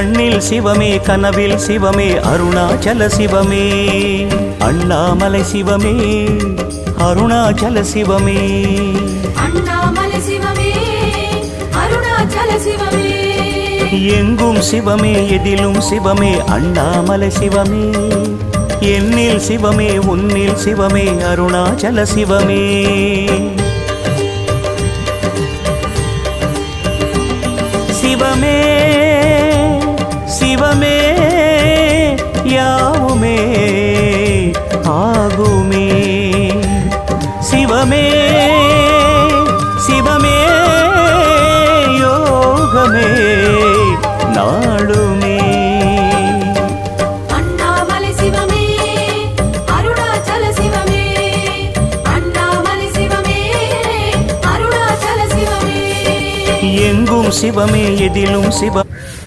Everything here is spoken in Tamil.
கண்ணில் சிவமே கனவில் சிவமே அருணாச்சல சிவமே அண்ணாமலை சிவமே அருணாச்சல சிவமே அண்ணாமலை சிவமே அருணாச்சல சிவமே எங்கும் சிவமே எதிலும் சிவமே அண்ணாமலை சிவமே என்னில் சிவமே உன்னில் சிவமே அருணாச்சல சிவமே சிவமே சிவமே யாவுமே ஆகுமே சிவமே சிவமே யோகமே நாளுமே அண்ணாமலை சிவமே அருணாச்சல சிவமே அண்ணாமலை சிவமே அருணாச்சல சிவமே எங்கும் சிவமே எதிலும் சிவ